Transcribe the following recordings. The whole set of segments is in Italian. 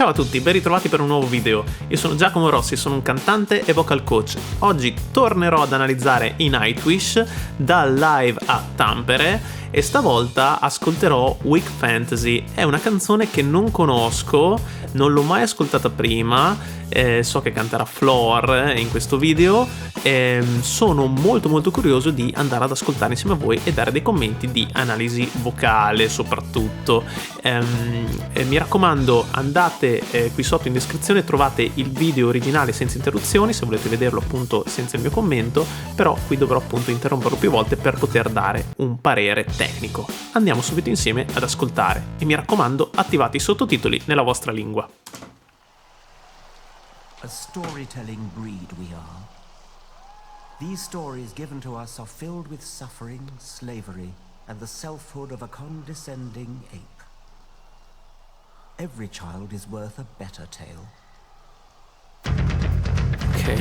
Ciao a tutti, ben ritrovati per un nuovo video. Io sono Giacomo Rossi, sono un cantante e vocal coach. Oggi tornerò ad analizzare i Nightwish dal live a Tampere e stavolta ascolterò Weak Fantasy. È una canzone che non conosco, non l'ho mai ascoltata prima, so che canterà Floor in questo video e sono molto curioso di andare ad ascoltare insieme a voi e dare dei commenti di analisi vocale soprattutto. Mi raccomando, andate qui sotto in descrizione, trovate il video originale senza interruzioni se volete vederlo appunto senza il mio commento, però qui dovrò appunto interromperlo più volte per poter dare un parere tecnico. Andiamo subito insieme ad ascoltare e mi raccomando, attivate i sottotitoli nella vostra lingua. A storytelling breed we are. These stories given to us are filled with suffering, slavery, and the selfhood of a condescending ape. Every child is worth a better tale. Ok.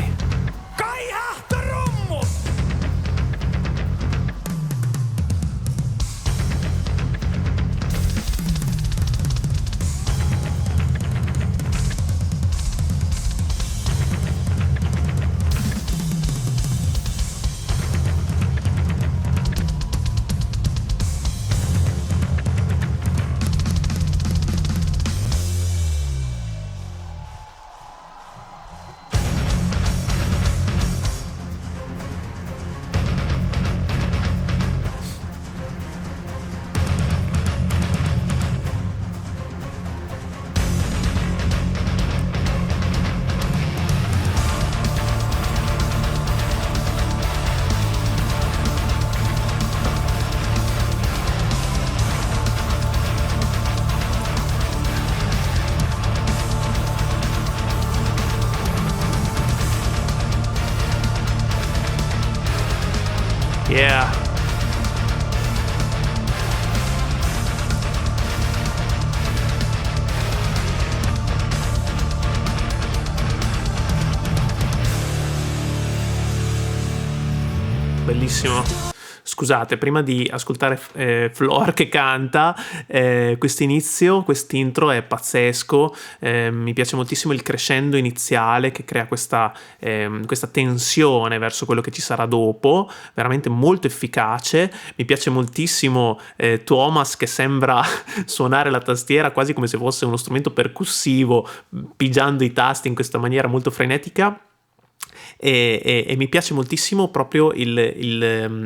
Yeah. Bellissimo. Scusate, prima di ascoltare Floor che canta, quest'inizio, quest'intro è pazzesco, mi piace moltissimo il crescendo iniziale che crea questa tensione verso quello che ci sarà dopo, veramente molto efficace. Mi piace moltissimo Thomas che sembra suonare la tastiera quasi come se fosse uno strumento percussivo, pigiando i tasti in questa maniera molto frenetica. E mi piace moltissimo proprio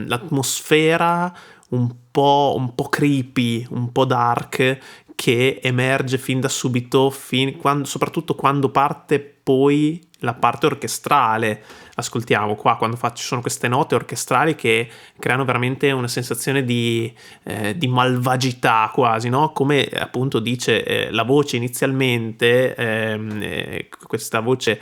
l'atmosfera un po' creepy, un po' dark che emerge fin da subito, soprattutto quando parte poi la parte orchestrale. Ascoltiamo qua quando ci sono queste note orchestrali che creano veramente una sensazione di malvagità quasi, no? Come appunto dice la voce inizialmente, questa voce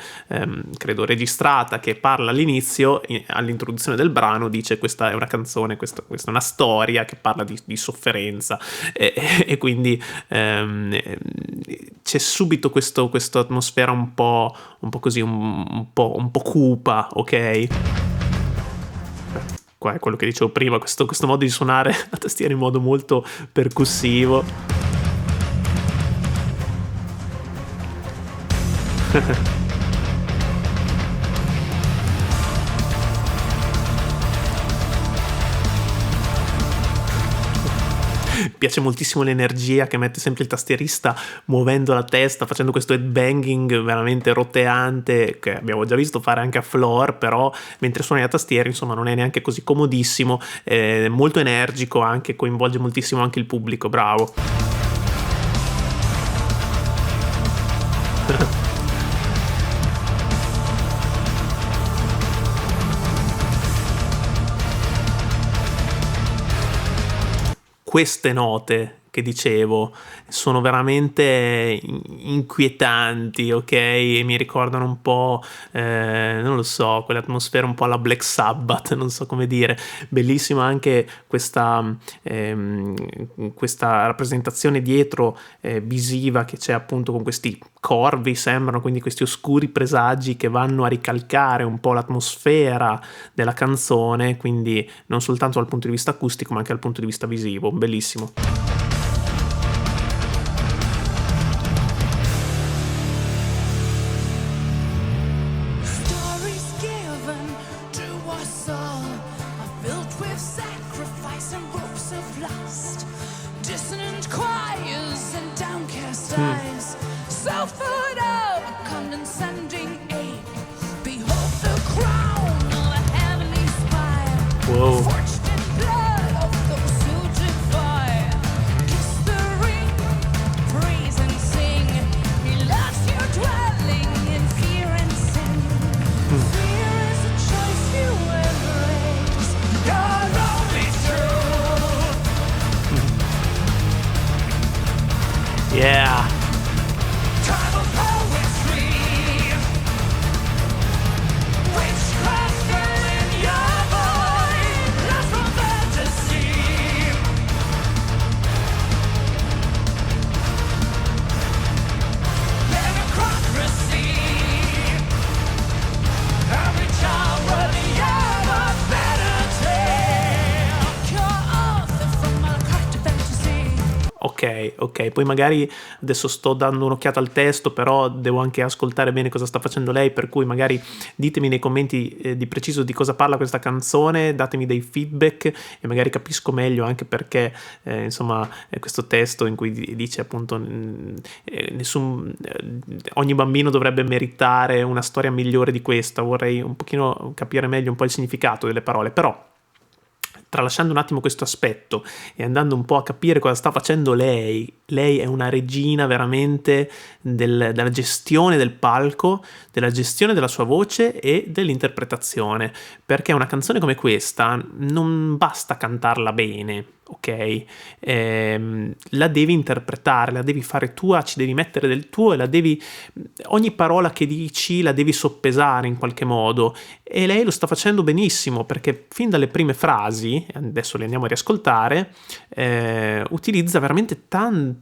credo registrata che parla all'inizio, all'introduzione del brano dice questa è una canzone, questa è una storia che parla di sofferenza e quindi c'è subito questa atmosfera un po' così, un po' cupa, ok? Qua è quello che dicevo prima, questo modo di suonare la tastiera in modo molto percussivo. Piace moltissimo l'energia che mette sempre il tastierista muovendo la testa, facendo questo headbanging veramente roteante che abbiamo già visto fare anche a Floor, però mentre suoni la tastiera insomma non è neanche così comodissimo, molto energico, anche coinvolge moltissimo anche il pubblico, bravo. Queste note che dicevo sono veramente inquietanti, ok? E mi ricordano un po', non lo so, quell'atmosfera un po' alla Black Sabbath, non so come dire. Bellissima anche questa rappresentazione dietro visiva che c'è appunto con questi corvi, sembrano quindi questi oscuri presagi che vanno a ricalcare un po' l'atmosfera della canzone, quindi non soltanto dal punto di vista acustico ma anche dal punto di vista visivo. Bellissimo. Selfhood of a condescending ape. Behold the crown of a heavenly spire. Wow. Forged in blood of those who defy. Kiss the ring, praise and sing. He loves your dwelling in fear and sin. Fear is a choice you embrace. God only true. Yeah. Tribal poetry. Witchcraft in your voice. Lost from fantasy. Democracy. Every child worthy of a better tale. Pure author from a craft of fantasy. Ok, poi magari adesso sto dando un'occhiata al testo, però devo anche ascoltare bene cosa sta facendo lei, per cui magari ditemi nei commenti di preciso di cosa parla questa canzone, datemi dei feedback e magari capisco meglio anche perché insomma questo testo in cui dice appunto ogni bambino dovrebbe meritare una storia migliore di questa. Vorrei un pochino capire meglio un po' il significato delle parole, però tralasciando un attimo questo aspetto e andando un po' a capire cosa sta facendo lei è una regina veramente della gestione del palco, della gestione della sua voce e dell'interpretazione, perché una canzone come questa non basta cantarla bene, ok? La devi interpretare, la devi fare tua, ci devi mettere del tuo e ogni parola che dici la devi soppesare in qualche modo, e lei lo sta facendo benissimo, perché fin dalle prime frasi, adesso le andiamo a riascoltare, utilizza veramente tanti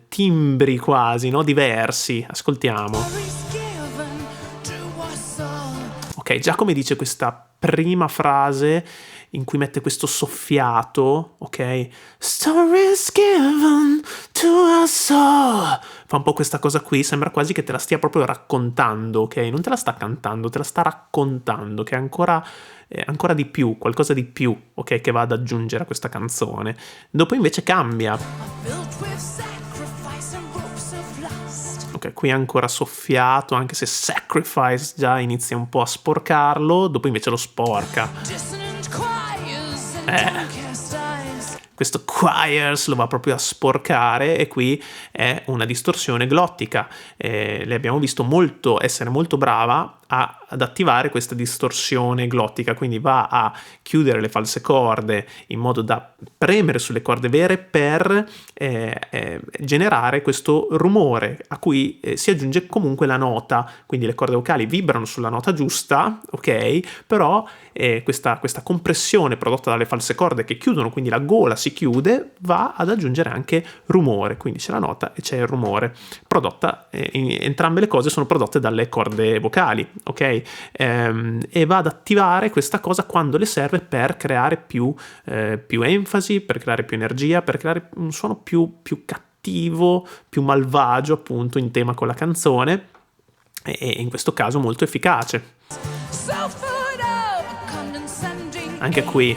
timbri quasi, no? Diversi. Ascoltiamo. Ok, già come dice questa prima frase in cui mette questo soffiato, ok? Stories given to us all. Fa un po' questa cosa qui, sembra quasi che te la stia proprio raccontando, ok? Non te la sta cantando, te la sta raccontando, che è ancora di più, qualcosa di più, ok? Che va ad aggiungere a questa canzone. Dopo invece cambia. Ok, qui è ancora soffiato, anche se Sacrifice già inizia un po' a sporcarlo, dopo invece lo sporca. Questo choirs lo va proprio a sporcare, e qui è una distorsione glottica. Le abbiamo visto essere molto brava ad attivare questa distorsione glottica, quindi va a chiudere le false corde in modo da premere sulle corde vere per generare questo rumore a cui si aggiunge comunque la nota, quindi le corde vocali vibrano sulla nota giusta, ok? Però questa compressione prodotta dalle false corde che chiudono, quindi la gola si chiude, va ad aggiungere anche rumore, quindi c'è la nota e c'è il rumore, prodotta, entrambe le cose sono prodotte dalle corde vocali, ok? E va ad attivare questa cosa quando le serve per creare più enfasi, per creare più energia, per creare un suono più cattivo, più malvagio, appunto, in tema con la canzone, e in questo caso molto efficace. Anche qui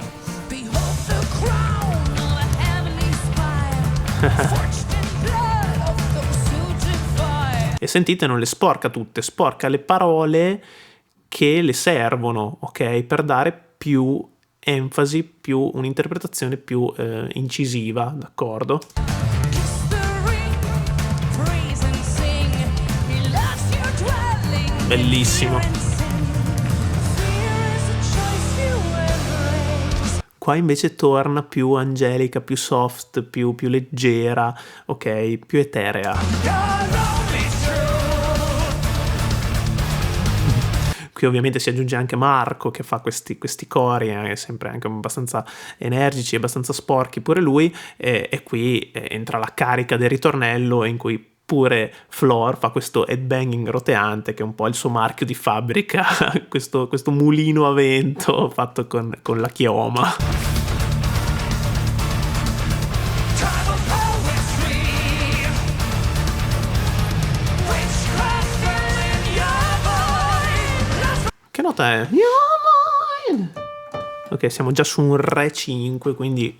e sentite, non le sporca tutte, sporca le parole che le servono, ok? Per dare più enfasi, più un'interpretazione più incisiva, d'accordo? Bellissimo. Qua invece torna più angelica, più soft, più leggera, ok? Più eterea. Qui ovviamente si aggiunge anche Marco che fa questi cori, sempre anche abbastanza energici, abbastanza sporchi pure lui, e qui entra la carica del ritornello in cui pure Flor fa questo headbanging roteante che è un po' il suo marchio di fabbrica, questo mulino a vento fatto con la chioma. Che nota è? Ok, siamo già su un Re 5, quindi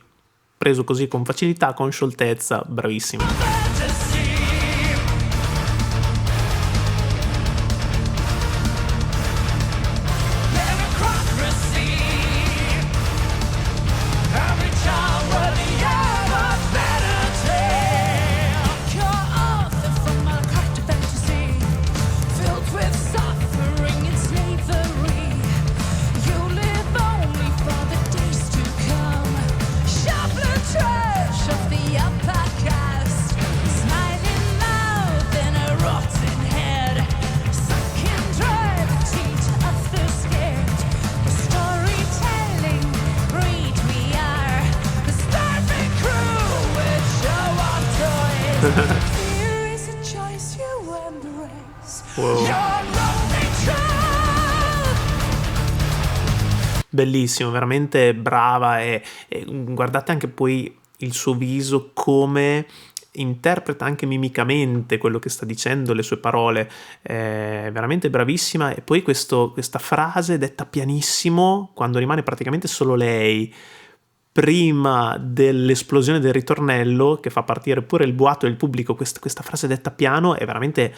preso così con facilità, con scioltezza, bravissimo. embrace Wow. your lonely truth. Bellissimo, veramente brava e guardate anche poi il suo viso come interpreta anche mimicamente quello che sta dicendo, le sue parole, è veramente bravissima. E poi questa frase detta pianissimo quando rimane praticamente solo lei prima dell'esplosione del ritornello che fa partire pure il boato e il pubblico, questa frase detta piano è veramente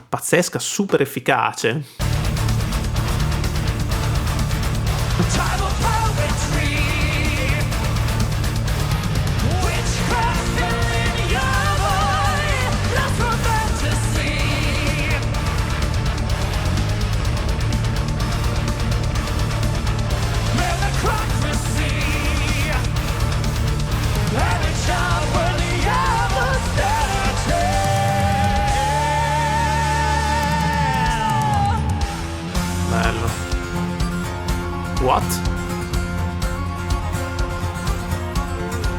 pazzesca, super efficace. Time of poetry, witchcraft filling your void, lost for fantasy. Melanchropy, and a child worthy of austerity. Bello. What?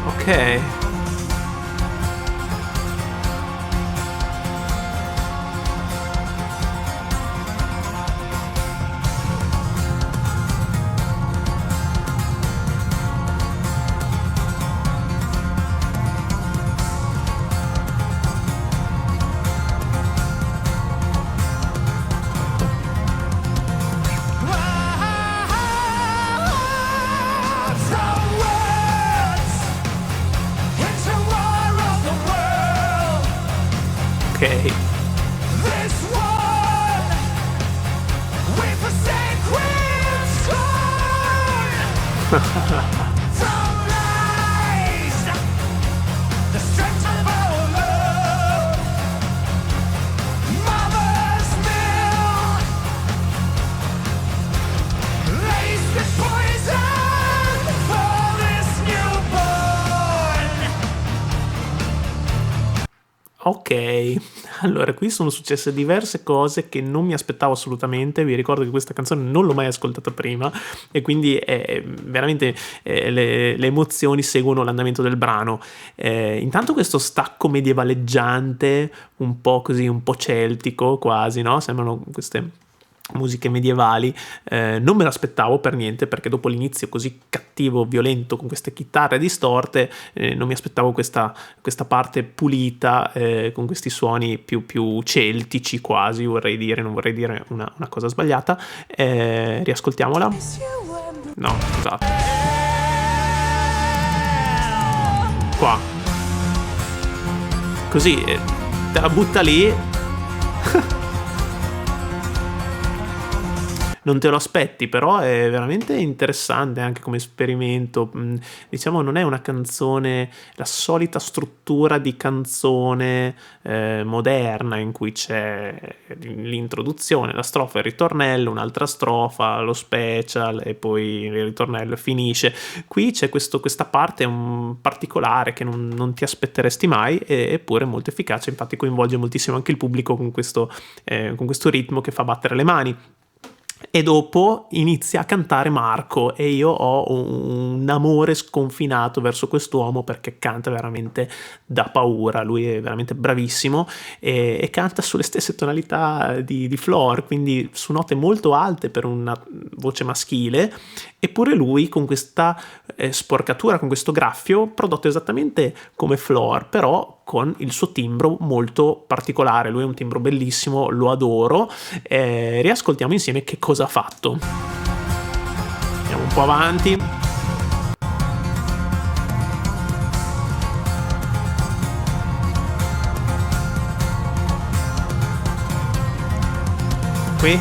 Ok. Ok. This one, we forsake with scorn. From lies, the strength of our love. Mother's milk, laced with poison for this newborn. Ok, allora qui sono successe diverse cose che non mi aspettavo assolutamente. Vi ricordo che questa canzone non l'ho mai ascoltata prima e quindi veramente le emozioni seguono l'andamento del brano. Intanto questo stacco medievaleggiante, un po' così, un po' celtico quasi, no? Sembrano queste musiche medievali, non me l'aspettavo per niente, perché dopo l'inizio così cattivo, violento, con queste chitarre distorte, non mi aspettavo questa parte pulita, con questi suoni più celtici quasi, vorrei dire, non vorrei dire una cosa sbagliata. Riascoltiamola. No, scusate. Qua. Così, te la butta lì. Non te lo aspetti, però è veramente interessante anche come esperimento. Diciamo, non è una canzone, la solita struttura di canzone moderna in cui c'è l'introduzione, la strofa, il ritornello, un'altra strofa, lo special e poi il ritornello e finisce. Qui c'è questa parte particolare che non ti aspetteresti mai, eppure molto efficace. Infatti coinvolge moltissimo anche il pubblico con questo ritmo che fa battere le mani. E dopo inizia a cantare Marco e io ho un amore sconfinato verso quest'uomo perché canta veramente da paura. Lui è veramente bravissimo e canta sulle stesse tonalità di Flor, quindi su note molto alte per una voce maschile, eppure lui con questa sporcatura, con questo graffio prodotto esattamente come Flor, però con il suo timbro molto particolare. Lui ha un timbro bellissimo, lo adoro. Riascoltiamo insieme che cosa ha fatto. Andiamo un po' avanti. Qui.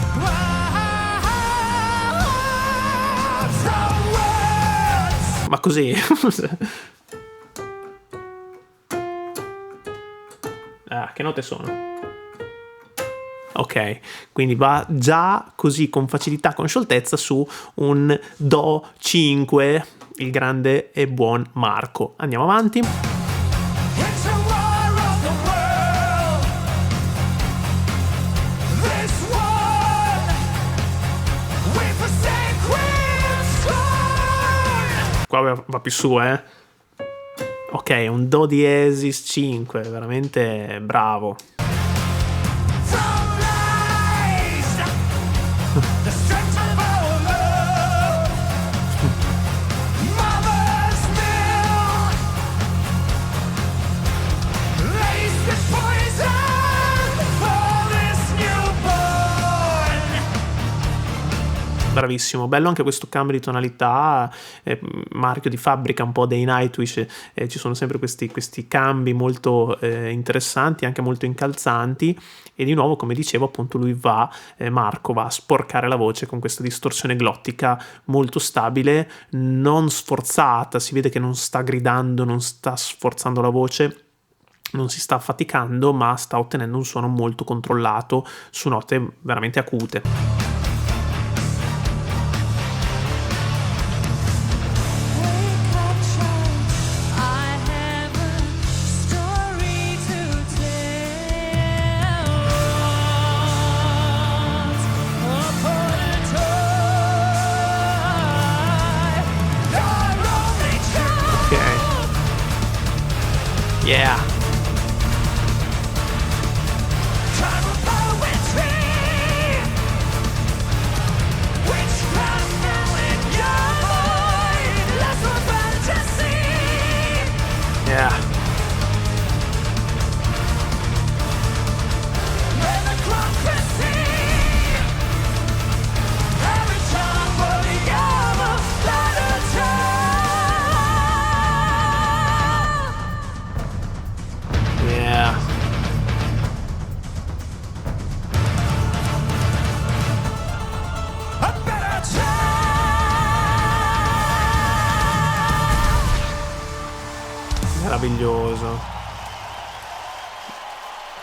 Ma così. Che note sono? Ok, quindi va già così con facilità, con scioltezza su un Do 5, il grande e buon Marco. Andiamo avanti. Qua va più su, Ok, un Do diesis 5, veramente bravo. bravissimo, bello anche questo cambio di tonalità, marchio di fabbrica un po' dei Nightwish, ci sono sempre questi cambi molto interessanti, anche molto incalzanti, e di nuovo, come dicevo, appunto lui Marco va a sporcare la voce con questa distorsione glottica molto stabile, non sforzata, si vede che non sta gridando, non sta sforzando la voce, non si sta affaticando, ma sta ottenendo un suono molto controllato su note veramente acute. Wake up, child. I have a story to tell. Once upon a time, your only child. Ok. Yeah. Time of poetry, witchcraft now in your mind, less for fantasy. Yeah. Democracy, every time for the other latter time. Yeah. A better time. Meraviglioso.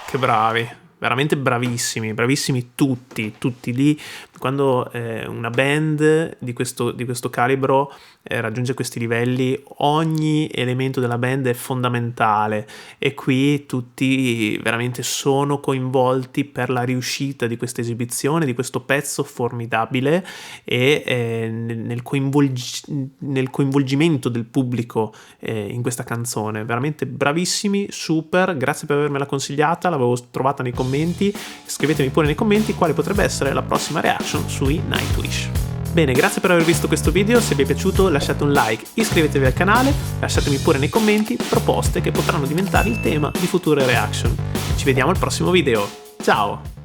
Che bravi, veramente bravissimi, bravissimi tutti lì. Quando una band di questo calibro raggiunge questi livelli, ogni elemento della band è fondamentale, e qui tutti veramente sono coinvolti per la riuscita di questa esibizione, di questo pezzo formidabile, e nel coinvolgimento del pubblico in questa canzone. Veramente bravissimi, super, grazie per avermela consigliata, l'avevo trovata nei commenti. Scrivetemi pure nei commenti quale potrebbe essere la prossima reaction sui Nightwish. Bene, grazie per aver visto questo video, se vi è piaciuto lasciate un like, iscrivetevi al canale, lasciatemi pure nei commenti proposte che potranno diventare il tema di future reaction. Ci vediamo al prossimo video, ciao!